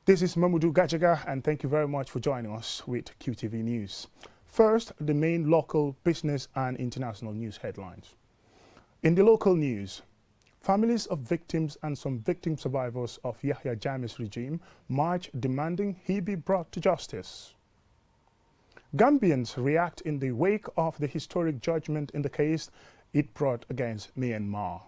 This is Mamudu Gajaga, and thank you very much for joining us with QTV News. First, the main local, business and international news headlines. In the local news, families of victims and some victim survivors of Yahya Jammeh's regime march demanding he be brought to justice. Gambians react in the wake of the historic judgment in the case it brought against Myanmar.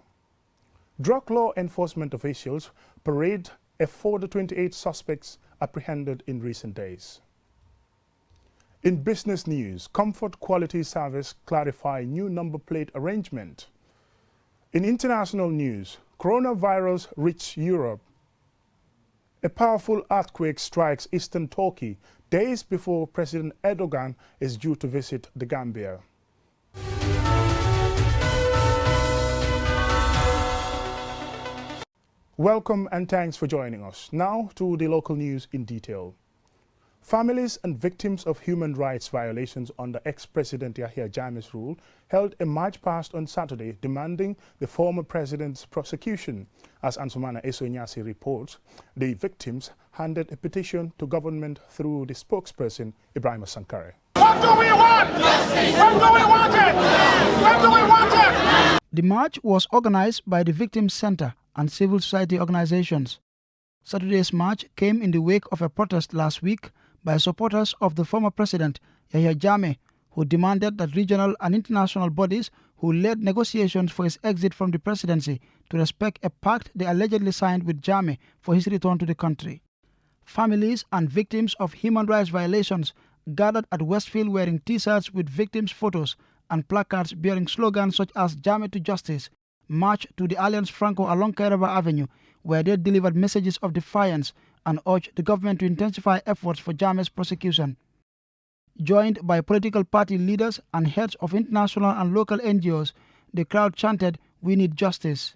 Drug law enforcement officials parade a further 28 suspects apprehended in recent days. In business news, Comfort Quality Service clarify new number plate arrangement. In international news, coronavirus reaches Europe. A powerful earthquake strikes eastern Turkey days before President Erdogan is due to visit the Gambia. Welcome and thanks for joining us. Now to the local news in detail. Families and victims of human rights violations under ex-President Yahya Jammeh's rule held a march past on Saturday demanding the former president's prosecution. As Ansumana Esonyasi reports, the victims handed a petition to government through the spokesperson Ibrahim Sankare. What do we want? Justice. When do we want it? When do we want it? The march was organized by the Victims Center and civil society organizations. Saturday's march came in the wake of a protest last week by supporters of the former president Yahya Jammeh, who demanded that regional and international bodies who led negotiations for his exit from the presidency to respect a pact they allegedly signed with Jammeh for his return to the country. Families and victims of human rights violations gathered at Westfield wearing T-shirts with victims' photos and placards bearing slogans such as Jammeh to Justice, marched to the Alliance Franco along Kairaba Avenue, where they delivered messages of defiance and urged the government to intensify efforts for Jammeh's prosecution. Joined by political party leaders and heads of international and local NGOs, the crowd chanted, "We need justice."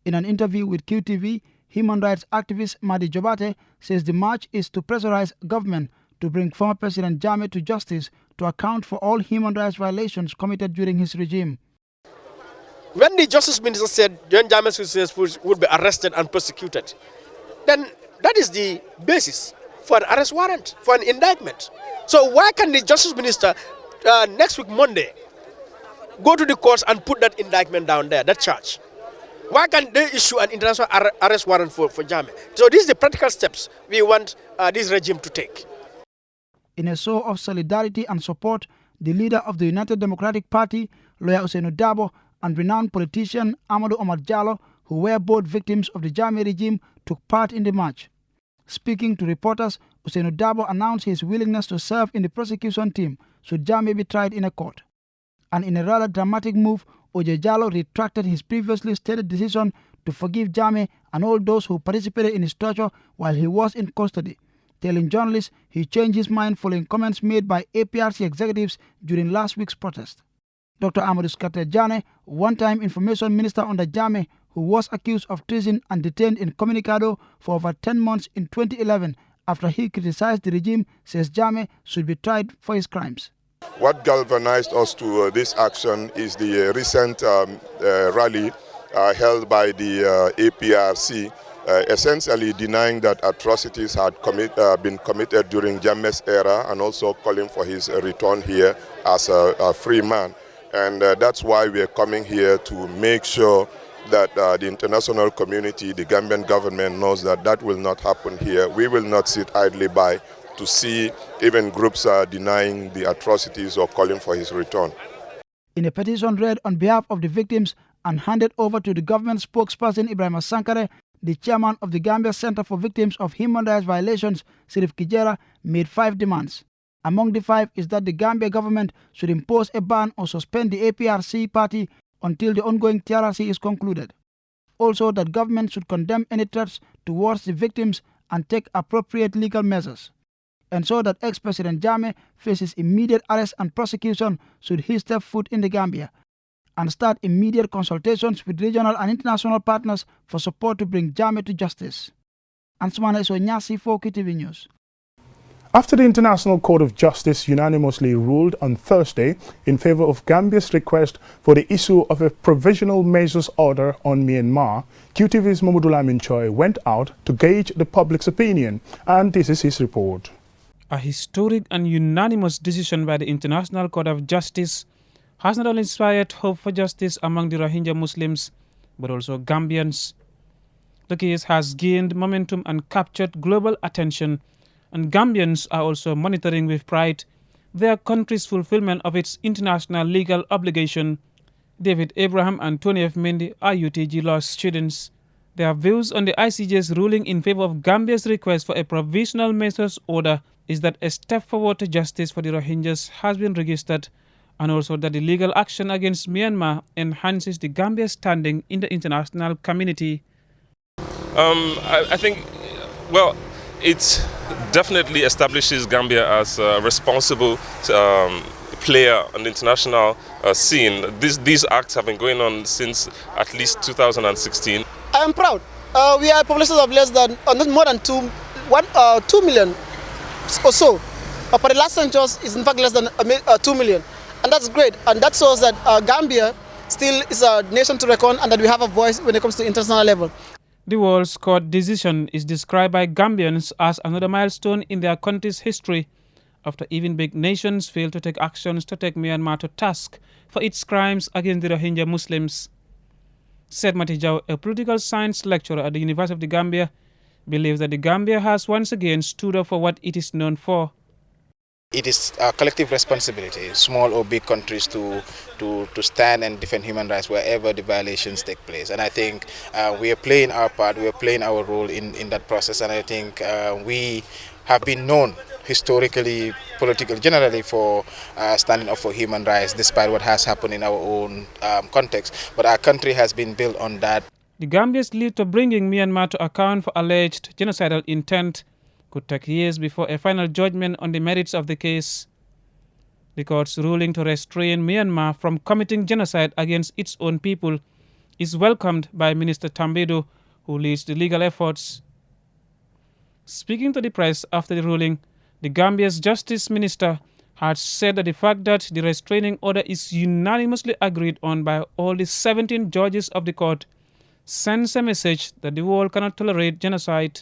In an interview with QTV, human rights activist Madi Jobate says the march is to pressurize government to bring former President Jammeh to justice to account for all human rights violations committed during his regime. When the Justice Minister said John Jammeh would be arrested and prosecuted, then that is the basis for an arrest warrant, for an indictment. So why can the Justice Minister next week Monday go to the courts and put that indictment down there, that charge? Why can't they issue an international arrest warrant for Jammeh? So these are the practical steps we want this regime to take. In a show of solidarity and support, the leader of the United Democratic Party, lawyer Ousainou Darboe, and renowned politician Amadou Omar Jallow, who were both victims of the Jammeh regime, took part in the march. Speaking to reporters, Ousainou Darboe announced his willingness to serve in the prosecution team should Jammeh be tried in a court. And in a rather dramatic move, Oje Jallow retracted his previously stated decision to forgive Jammeh and all those who participated in his torture while he was in custody, telling journalists he changed his mind following comments made by APRC executives during last week's protest. Dr. Amadou Skate Jane, one-time information minister under Jammeh, who was accused of treason and detained in Communicado for over 10 months in 2011 after he criticized the regime, says Jammeh should be tried for his crimes. What galvanized us to this action is the recent rally held by the APRC, essentially denying that atrocities had been committed during Jammeh's era and also calling for his return here as a free man. And that's why we are coming here to make sure that the international community, the Gambian government knows that that will not happen here. We will not sit idly by to see even groups denying the atrocities or calling for his return. In a petition read on behalf of the victims and handed over to the government spokesperson Ibrahim Sankare, the chairman of the Gambia Center for Victims of Human Rights Violations, Sirif Kijera, made 5 demands. Among the 5 is that the Gambia government should impose a ban or suspend the APRC party until the ongoing TRRC is concluded. Also, that government should condemn any threats towards the victims and take appropriate legal measures. And so that ex-President Jammeh faces immediate arrest and prosecution should he step foot in the Gambia, and start immediate consultations with regional and international partners for support to bring Jammeh to justice. Ansumana Esonyasi for QTV News. After the International Court of Justice unanimously ruled on Thursday in favor of Gambia's request for the issue of a provisional measures order on Myanmar, QTV's Mamadou Lamin Choi went out to gauge the public's opinion, and this is his report. A historic and unanimous decision by the International Court of Justice has not only inspired hope for justice among the Rohingya Muslims, but also Gambians. The case has gained momentum and captured global attention, and Gambians are also monitoring with pride their country's fulfillment of its international legal obligation. David Abraham and Tony F. Mendy are UTG law students. Their views on the ICJ's ruling in favor of Gambia's request for a provisional measures order is that a step forward to justice for the Rohingyas has been registered, and also that the legal action against Myanmar enhances the Gambia's standing in the international community. I think, well, it definitely establishes Gambia as a responsible player on the international scene. These acts have been going on since at least 2016. I am proud. We are a population of less than, not more than 2 million or so. But the last census is in fact less than 2 million. And that's great. And that shows that Gambia still is a nation to reckon and that we have a voice when it comes to international level. The World Court decision is described by Gambians as another milestone in their country's history, after even big nations failed to take actions to take Myanmar to task for its crimes against the Rohingya Muslims. Seth Matijau, a political science lecturer at the University of the Gambia, believes that the Gambia has once again stood up for what it is known for. It is a collective responsibility, small or big countries, to stand and defend human rights wherever the violations take place. And I think we are playing our part, we are playing our role in that process. And I think we have been known historically, politically, generally for standing up for human rights, despite what has happened in our own context. But our country has been built on that. The Gambia's lead to bringing Myanmar to account for alleged genocidal intent could take years before a final judgment on the merits of the case. The court's ruling to restrain Myanmar from committing genocide against its own people is welcomed by Minister Tambedo, who leads the legal efforts. Speaking to the press after the ruling, the Gambia's Justice Minister had said that the fact that the restraining order is unanimously agreed on by all the 17 judges of the court sends a message that the world cannot tolerate genocide.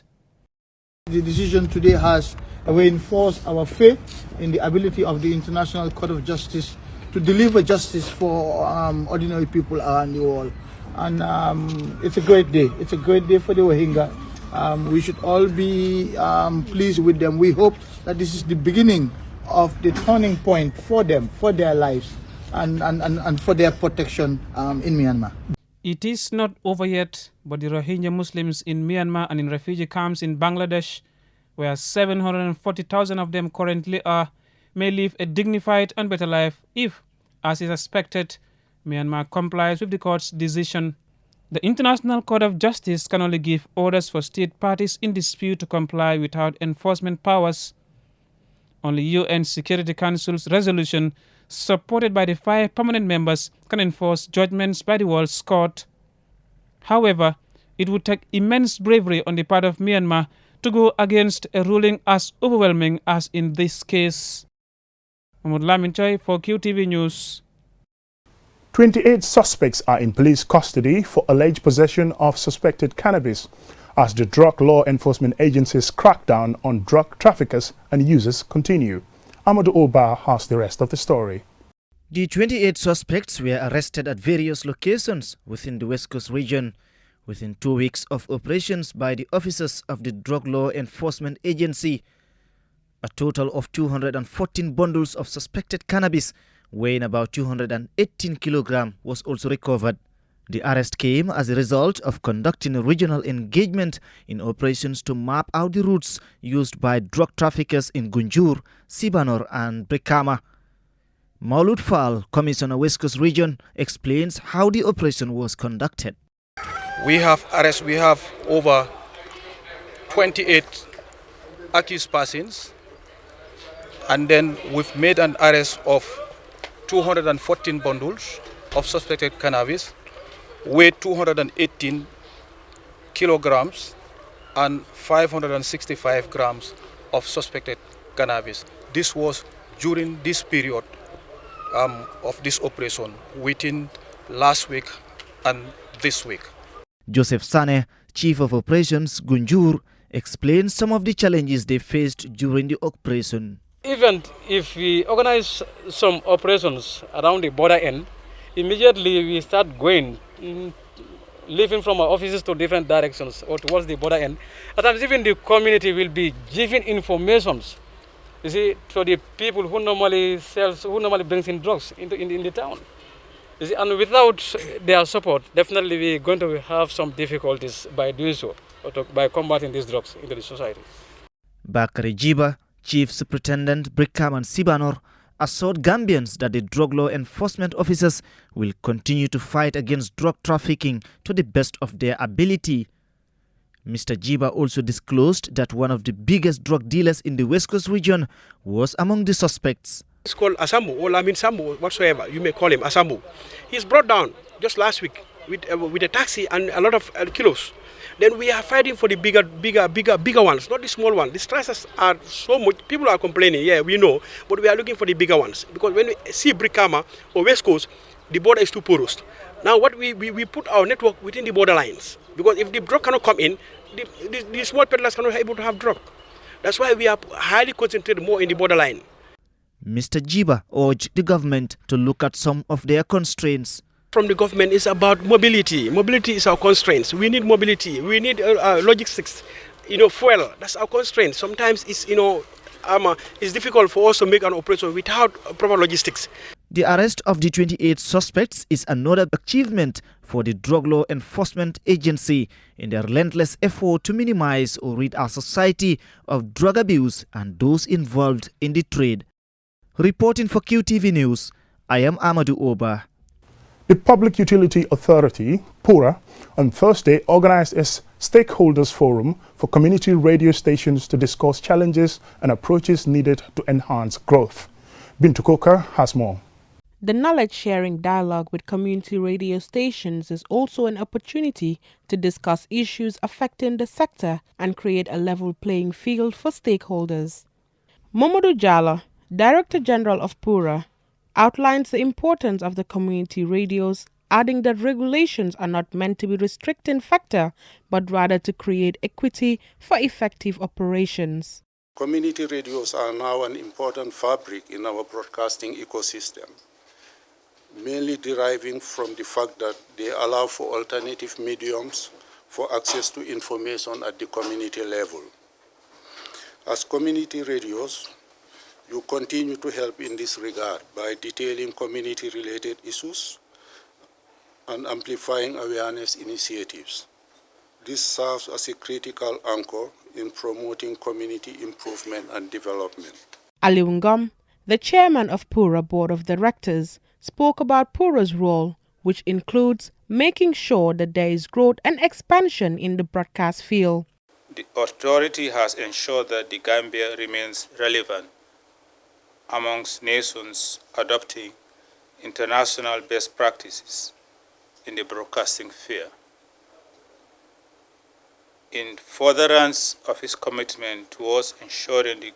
The decision today has reinforced our faith in the ability of the International Court of Justice to deliver justice for ordinary people around the world. And it's a great day. It's a great day for the Rohingya. We should all be pleased with them. We hope that this is the beginning of the turning point for them, for their lives, and for their protection in Myanmar. It is not over yet, but the Rohingya Muslims in Myanmar and in refugee camps in Bangladesh, where 740,000 of them currently are, may live a dignified and better life if, as is expected, Myanmar complies with the court's decision. The International Court of Justice can only give orders for state parties in dispute to comply without enforcement powers. Only UN Security Council's resolution, supported by the 5 permanent members, can enforce judgments by the World Court. However, it would take immense bravery on the part of Myanmar to go against a ruling as overwhelming as in this case. Mamadou Lamin Choi for QTV News. 28 suspects are in police custody for alleged possession of suspected cannabis as the Drug Law Enforcement Agency's crackdown on drug traffickers and users continue. Amadou Oba has the rest of the story. The 28 suspects were arrested at various locations within the West Coast region within 2 weeks of operations by the officers of the Drug Law Enforcement Agency. A total of 214 bundles of suspected cannabis weighing about 218 kilograms was also recovered. The arrest came as a result of conducting a regional engagement in operations to map out the routes used by drug traffickers in Gunjur, Sibanor and Brikama. Maulud Fall, Commissioner West Coast Region, explains how the operation was conducted. We have over 28 accused persons, and then we've made an arrest of 214 bundles of suspected cannabis, weighed 218 kilograms and 565 grams of suspected cannabis. This was during this period of this operation, within last week and this week. Joseph Sane, Chief of Operations, Gunjur, explains some of the challenges they faced during the operation. Even if we organize some operations around the border end, immediately we start going, leaving from our offices to different directions or towards the border end. At times even the community will be giving informations, you see, to the people who normally brings in drugs in the town. You see, and without their support, definitely we're going to have some difficulties by doing so, by combating these drugs into the society. Bakari Jiba, Chief Superintendent Brikama Sibanor, assured Gambians that the drug law enforcement officers will continue to fight against drug trafficking to the best of their ability. Mr. Jiba also disclosed that one of the biggest drug dealers in the West Coast region was among the suspects. It's called Asambu, or Lamin Sambu, whatsoever you may call him, Asambu. He's brought down just last week with a taxi and a lot of kilos. Then we are fighting for the bigger ones, not the small ones. The stresses are so much, people are complaining, yeah, we know, but we are looking for the bigger ones. Because when we see Brikama or West Coast, the border is too porous. Now what we put our network within the border lines. Because if the drug cannot come in, the small peddlers cannot be able to have drug. That's why we are highly concentrated more in the borderline. Mr. Jiba urged the government to look at some of their constraints. From the government is about mobility. Mobility is our constraints. We need mobility. We need logistics. Fuel. That's our constraint. Sometimes it's it's difficult for us to make an operation without proper logistics. The arrest of the 28 suspects is another achievement for the Drug Law Enforcement Agency in their relentless effort to minimize or rid our society of drug abuse and those involved in the trade. Reporting for QTV News, I am Amadou Oba. The Public Utility Authority, PURA, on Thursday organized a stakeholders forum for community radio stations to discuss challenges and approaches needed to enhance growth. Bintu Koka has more. The knowledge-sharing dialogue with community radio stations is also an opportunity to discuss issues affecting the sector and create a level playing field for stakeholders. Mamadou Jallow, Director General of PURA, outlines the importance of the community radios, adding that regulations are not meant to be a restricting factor, but rather to create equity for effective operations. Community radios are now an important fabric in our broadcasting ecosystem, mainly deriving from the fact that they allow for alternative mediums for access to information at the community level. As community radios, you continue to help in this regard by detailing community-related issues and amplifying awareness initiatives. This serves as a critical anchor in promoting community improvement and development. Aliu Ngom, the chairman of PURA Board of Directors, spoke about PURA's role, which includes making sure that there is growth and expansion in the broadcast field. The authority has ensured that the Gambia remains relevant amongst nations adopting international best practices in the broadcasting sphere. In furtherance of his commitment towards ensuring the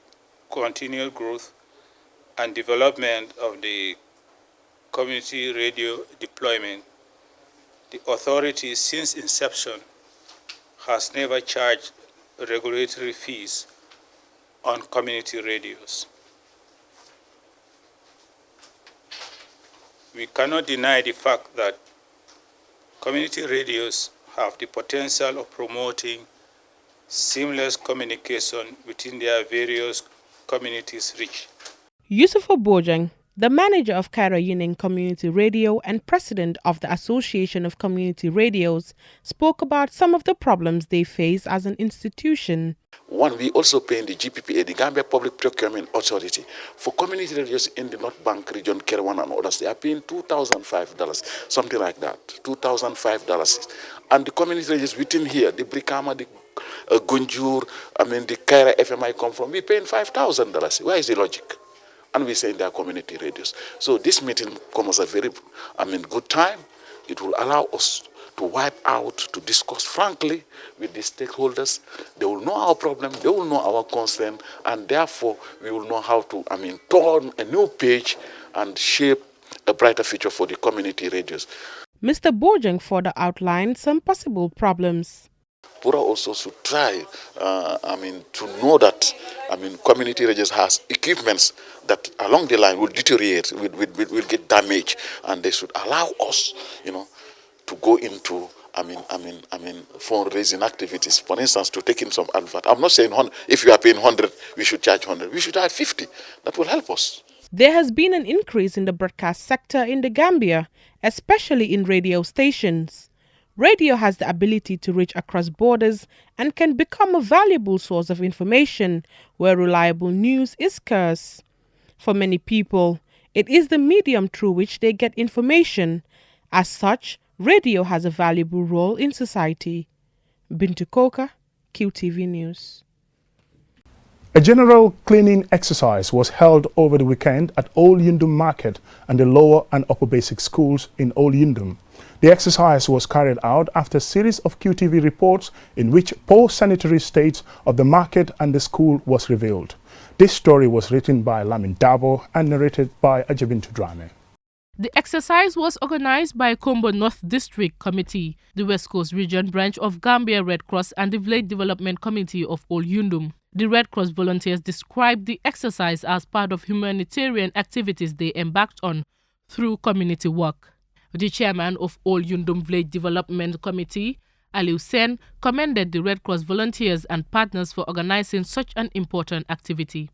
continued growth and development of the community radio deployment, the authority since inception has never charged regulatory fees on community radios. We cannot deny the fact that community radios have the potential of promoting seamless communication within their various communities' reach. Yusufu Bojang, the manager of Kaira Yining Community Radio and president of the Association of Community Radios, spoke about some of the problems they face as an institution. One, we also pay in the GPPA, the Gambia Public Procurement Authority, for community radios in the North Bank region, Kerewan and others. They are paying $2,005, something like that, $2,005. And the community radios within here, the Brikama, the Gunjur, the Kaira FM I come from, we're paying $5,000. Where is the logic? And we say they are community radios. So this meeting comes at a very good time. It will allow us to wipe out, to discuss frankly with the stakeholders. They will know our problem, they will know our concern, and therefore we will know how to, turn a new page and shape a brighter future for the community radios. Mr. Bojang further outlined some possible problems. Pura also should try, to know that, community radios has equipments that along the line will deteriorate, will get damaged, and they should allow us, to go into, fundraising activities. For instance, to take in some advert. I'm not saying if you are paying 100, we should charge 100. We should charge 50. That will help us. There has been an increase in the broadcast sector in the Gambia, especially in radio stations. Radio has the ability to reach across borders and can become a valuable source of information where reliable news is scarce. For many people, it is the medium through which they get information. As such, radio has a valuable role in society. Bintu Koka, QTV News. A general cleaning exercise was held over the weekend at Old Yundum Market and the lower and upper basic schools in Old Yundum. The exercise was carried out after a series of QTV reports in which poor sanitary states of the market and the school was revealed. This story was written by Lamin Dabo and narrated by Ajabintu Drame. The exercise was organized by Kombo North District Committee, the West Coast Region branch of Gambia Red Cross and the Village Development Committee of Old Yundum. The Red Cross volunteers described the exercise as part of humanitarian activities they embarked on through community work. The chairman of Old Yundum Village Development Committee, Aliu Sen, commended the Red Cross volunteers and partners for organizing such an important activity.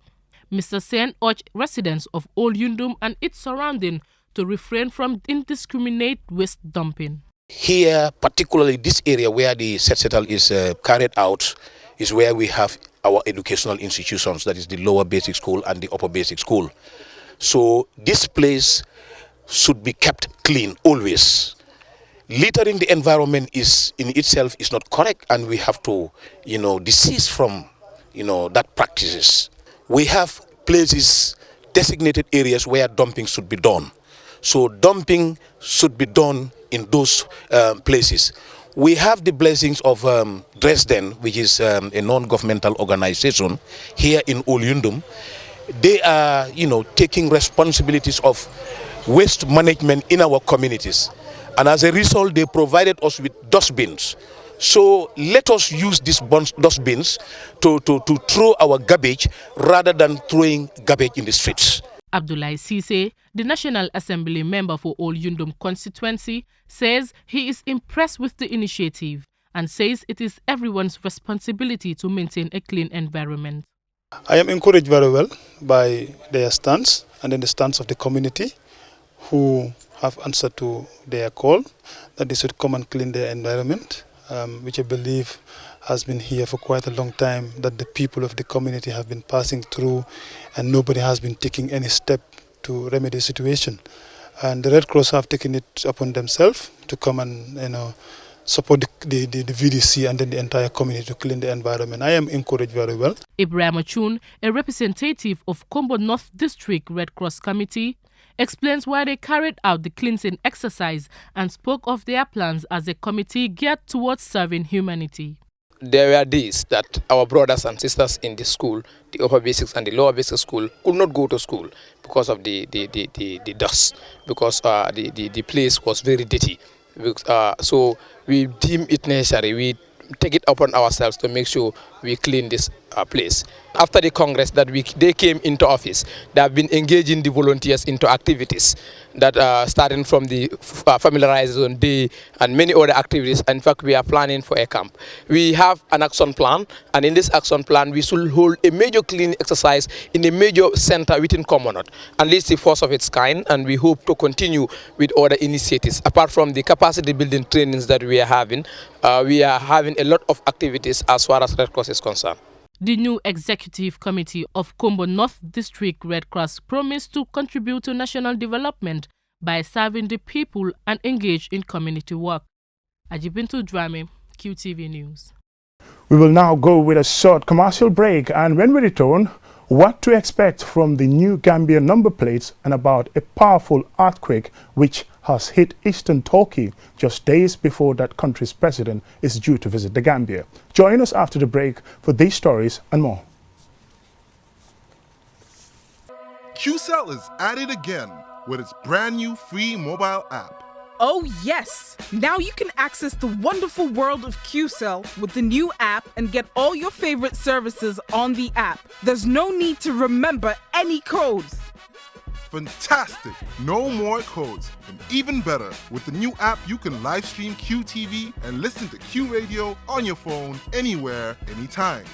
Mr. Sen urged residents of Old Yundum and its surrounding to refrain from indiscriminate waste dumping. Here, particularly this area where the settle is carried out, is where we have our educational institutions, that is the lower basic school and the upper basic school. So this place should be kept clean always. Littering the environment in itself is not correct, and we have to, desist from, that practices. We have places, designated areas where dumping should be done. So dumping should be done in those places. We have the blessings of Dresden, which is a non-governmental organization here in Old Yundum. They are, taking responsibilities of waste management in our communities. And as a result, they provided us with dustbins. So let us use these dustbins to throw our garbage rather than throwing garbage in the streets. Abdoulaye Cisse, the National Assembly member for Old Yundum constituency, says he is impressed with the initiative and says it is everyone's responsibility to maintain a clean environment. I am encouraged very well by their stance and then the stance of the community who have answered to their call that they should come and clean their environment, which I believe has been here for quite a long time, that the people of the community have been passing through and nobody has been taking any step to remedy the situation. And the Red Cross have taken it upon themselves to come and support the VDC and then the entire community to clean the environment. I am encouraged very well. Ibrahim Achun, a representative of Kombo North District Red Cross Committee, explains why they carried out the cleansing exercise and spoke of their plans as a committee geared towards serving humanity. There were days that our brothers and sisters in the school, the upper basics and the lower basic school, could not go to school because of the dust, because the place was very dirty. So we deem it necessary, we take it upon ourselves to make sure we clean this place. After the Congress that they came into office, they have been engaging the volunteers into activities that starting from the familiarization day and many other activities. In fact, we are planning for a camp. We have an action plan, and in this action plan, we should hold a major cleaning exercise in a major center within Commonwealth, and this is the first of its kind, and we hope to continue with other initiatives. Apart from the capacity building trainings that we are having a lot of activities as far as Red Cross is concerned. The new executive committee of Kombo North District Red Cross promised to contribute to national development by serving the people and engage in community work. Ajibintu Drame, QTV News. We will now go with a short commercial break, and when we return, what to expect from the new Gambia number plates and about a powerful earthquake which has hit eastern Turkey just days before that country's president is due to visit the Gambia. Join us after the break for these stories and more. QCell is at it again with its brand new free mobile app. Oh yes! Now you can access the wonderful world of QCell with the new app and get all your favorite services on the app. There's no need to remember any codes. Fantastic! No more codes. And even better, with the new app, you can live stream QTV and listen to Q Radio on your phone anywhere, anytime.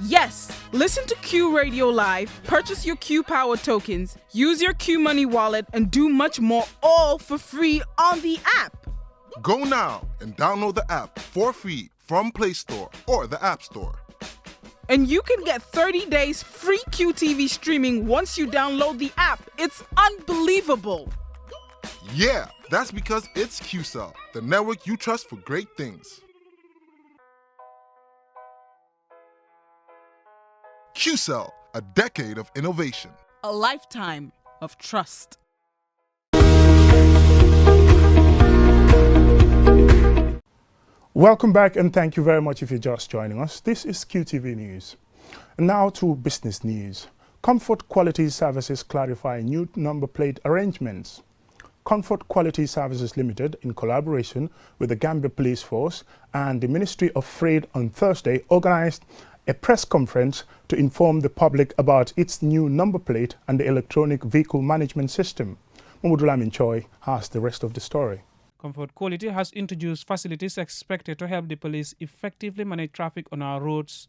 Yes! Listen to Q Radio Live, purchase your Q Power tokens, use your Q Money wallet, and do much more, all for free on the app. Go now and download the app for free from Play Store or the App Store. And you can get 30 days free QTV streaming once you download the app. It's unbelievable. Yeah, that's because it's QCell, the network you trust for great things. QCell, a decade of innovation. A lifetime of trust. Welcome back and thank you very much if you're just joining us. This is QTV News. And now to business news. Comfort Quality Services clarify new number plate arrangements. Comfort Quality Services Limited, in collaboration with the Gambia Police Force and the Ministry of Trade on Thursday, organized a press conference to inform the public about its new number plate and the electronic vehicle management system. Mamadou Lamin Choi has the rest of the story. Comfort Quality has introduced facilities expected to help the police effectively manage traffic on our roads.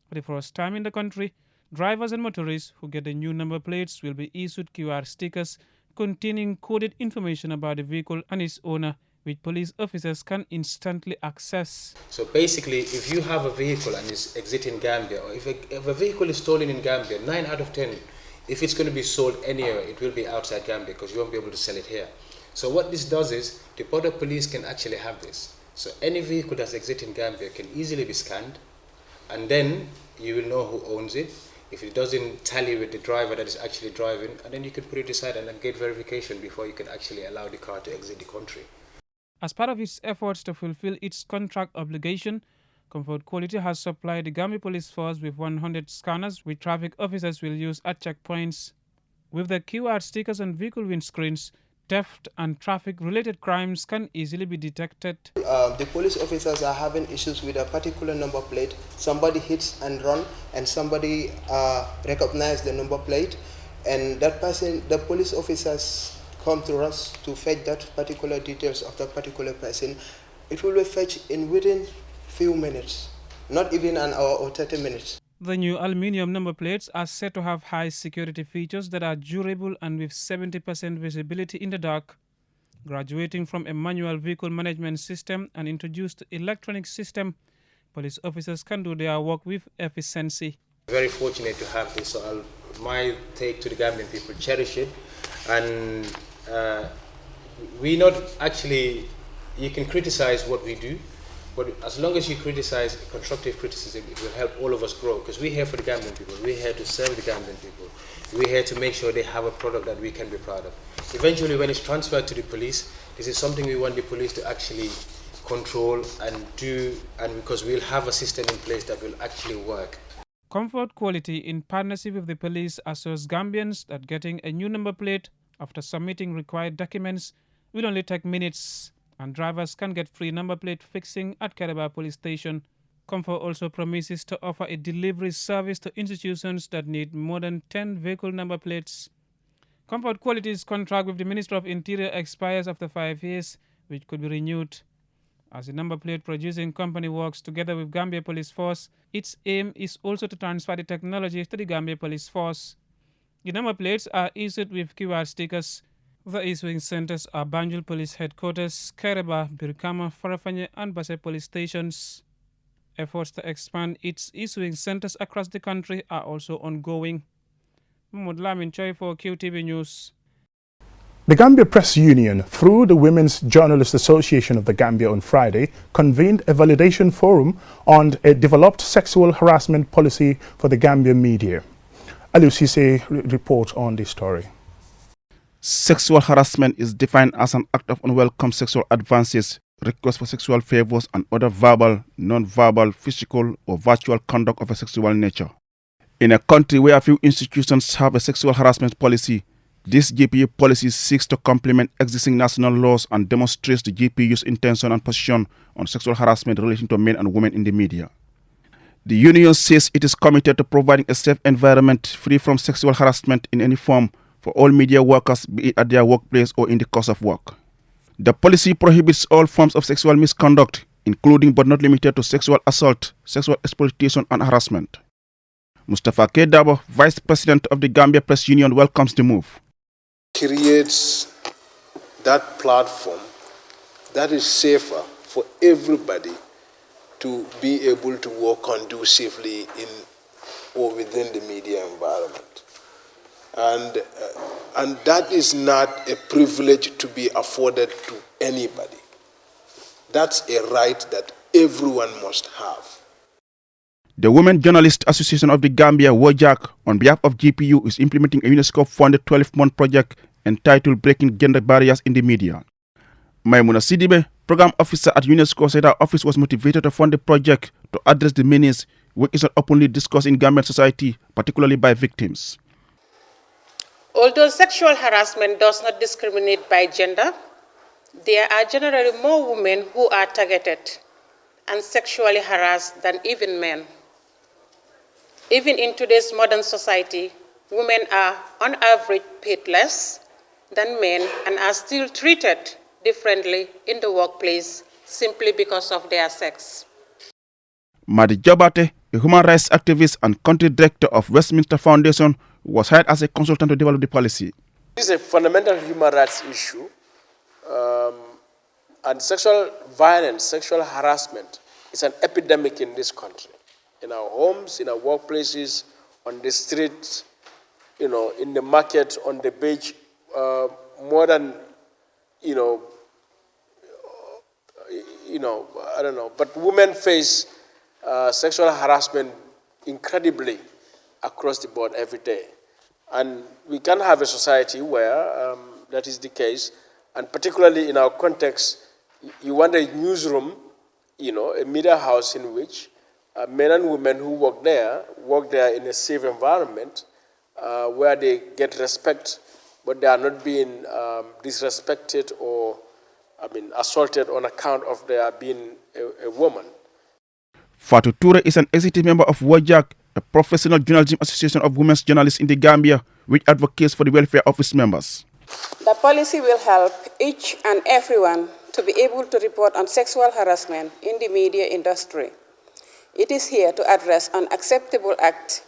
For the first time in the country, drivers and motorists who get the new number plates will be issued QR stickers containing coded information about the vehicle and its owner, which police officers can instantly access. So basically, if you have a vehicle and it's exiting Gambia, or if a vehicle is stolen in Gambia, 9 out of 10, if it's going to be sold anywhere, it will be outside Gambia because you won't be able to sell it here. So what this does is, the border police can actually have this. So any vehicle that's exiting Gambia can easily be scanned, and then you will know who owns it. If it doesn't tally with the driver that is actually driving, and then you can put it aside and get verification before you can actually allow the car to exit the country. As part of its efforts to fulfill its contract obligation, Comfort Quality has supplied the Gambia Police Force with 100 scanners which traffic officers will use at checkpoints. With the QR stickers on vehicle windscreens, theft and traffic-related crimes can easily be detected. The police officers are having issues with a particular number plate. Somebody hits and run, and somebody recognizes the number plate, and that person, the police officers come to us to fetch that particular details of that particular person. It will be fetched in within few minutes, not even an hour or 30 minutes. The new aluminium number plates are said to have high security features that are durable and with 70% visibility in the dark. Graduating from a manual vehicle management system and introduced to electronic system, police officers can do their work with efficiency. Very fortunate to have this, so my take to the Gambian people, cherish it. And we not actually, you can criticize what we do, but as long as you criticize, constructive criticism, it will help all of us grow, because we're here for the Gambian people. We're here to serve the Gambian people. We're here to make sure they have a product that we can be proud of. Eventually, when it's transferred to the police, this is something we want the police to actually control and do, and because we'll have a system in place that will actually work. Comfort Quality, in partnership with the police, assures Gambians that getting a new number plate after submitting required documents will only take minutes, and drivers can get free number plate fixing at Kereba Police Station. Comfort also promises to offer a delivery service to institutions that need more than 10 vehicle number plates. Comfort Quality's contract with the Ministry of Interior expires after 5 years, which could be renewed. As the number plate producing company works together with Gambia Police Force, its aim is also to transfer the technology to the Gambia Police Force. The number plates are issued with QR stickers. The issuing centers are Banjul Police Headquarters, Kereba, Birkama, Farafanye and Basse Police Stations. Efforts to expand its issuing centers across the country are also ongoing. Mahmoud Lamin Choi for QTV News. The Gambia Press Union, through the Women's Journalists Association of the Gambia on Friday, convened a validation forum on a developed sexual harassment policy for the Gambia media. Aliou Cisse reports on this story. Sexual harassment is defined as an act of unwelcome sexual advances, requests for sexual favors, and other verbal, non-verbal, physical, or virtual conduct of a sexual nature. In a country where a few institutions have a sexual harassment policy, this GPU policy seeks to complement existing national laws and demonstrates the GPU's intention and position on sexual harassment relating to men and women in the media. The union says it is committed to providing a safe environment free from sexual harassment in any form for all media workers, be it at their workplace or in the course of work. The policy prohibits all forms of sexual misconduct, including but not limited to sexual assault, sexual exploitation, and harassment. Mustafa K. Dabo, Vice President of the Gambia Press Union, welcomes the move. Creates that platform that is safer for everybody to be able to work conducively in or within the media environment. And that is not a privilege to be afforded to anybody. That's a right that everyone must have. The Women Journalists Association of the Gambia, WOJAC, on behalf of GPU, is implementing a UNESCO-funded 12-month project entitled Breaking Gender Barriers in the Media. Maimuna Sidibe, Program Officer at UNESCO, said our office was motivated to fund the project to address the menace which is not openly discussed in Gambian society, particularly by victims. Although sexual harassment does not discriminate by gender, there are generally more women who are targeted and sexually harassed than even men. Even in today's modern society, women are on average paid less than men and are still treated differently in the workplace simply because of their sex. Madi Jabate, a human rights activist and country director of Westminster Foundation, was hired as a consultant to develop the policy. This is a fundamental human rights issue, and sexual violence, sexual harassment is an epidemic in this country. In our homes, in our workplaces, on the streets, in the market, on the beach, more than, I don't know. But women face sexual harassment incredibly across the board every day. And we can have a society where that is the case, and particularly in our context, you want a newsroom, a media house in which men and women who work there in a safe environment where they get respect, but they are not being disrespected or assaulted on account of their being a woman. Fatou Toure is an executive member of WOJAC, a professional journalism association of women's journalists in the Gambia, which advocates for the welfare of its members. The policy will help each and everyone to be able to report on sexual harassment in the media industry. It is here to address unacceptable acts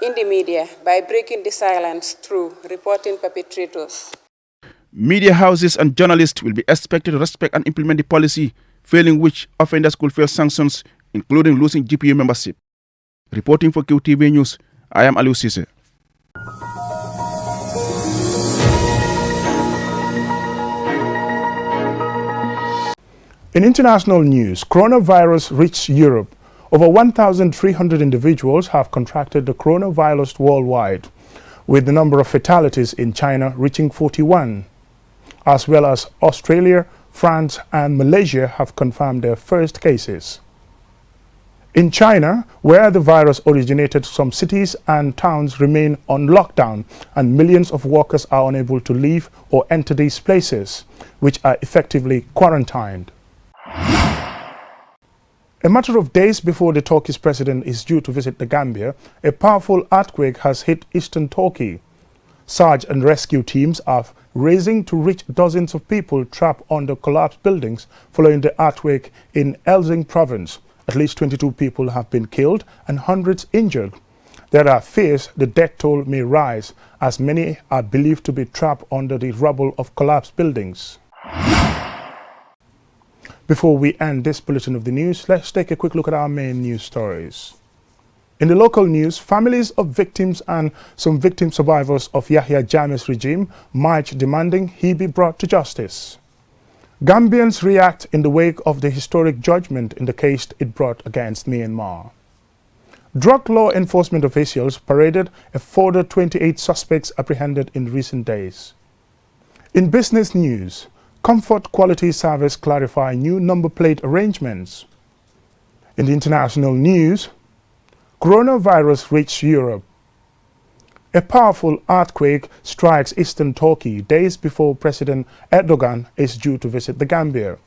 in the media by breaking the silence through reporting perpetrators. Media houses and journalists will be expected to respect and implement the policy, failing which offenders could face sanctions, including losing GPU membership. Reporting for QTV News, I am Aliou Cisse. In international news, coronavirus reached Europe. Over 1,300 individuals have contracted the coronavirus worldwide, with the number of fatalities in China reaching 41, as well as Australia, France, and Malaysia have confirmed their first cases. In China, where the virus originated, some cities and towns remain on lockdown, and millions of workers are unable to leave or enter these places, which are effectively quarantined. A matter of days before the Turkish president is due to visit the Gambia, a powerful earthquake has hit eastern Turkey. Search and rescue teams are racing to reach dozens of people trapped under collapsed buildings following the earthquake in Elzing province. At least 22 people have been killed and hundreds injured. There are fears the death toll may rise, as many are believed to be trapped under the rubble of collapsed buildings. Before we end this bulletin of the news, let's take a quick look at our main news stories. In the local news, families of victims and some victim survivors of Yahya Jammeh's regime march demanding he be brought to justice. Gambians react in the wake of the historic judgment in the case it brought against Myanmar. Drug law enforcement officials paraded a further 28 suspects apprehended in recent days. In business news, Comfort Quality Service clarify new number plate arrangements. In the international news, coronavirus reached Europe. A powerful earthquake strikes eastern Turkey days before President Erdogan is due to visit the Gambia.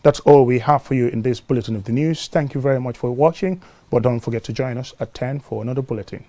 That's all we have for you in this bulletin of the news. Thank you very much for watching, but don't forget to join us at 10 for another bulletin.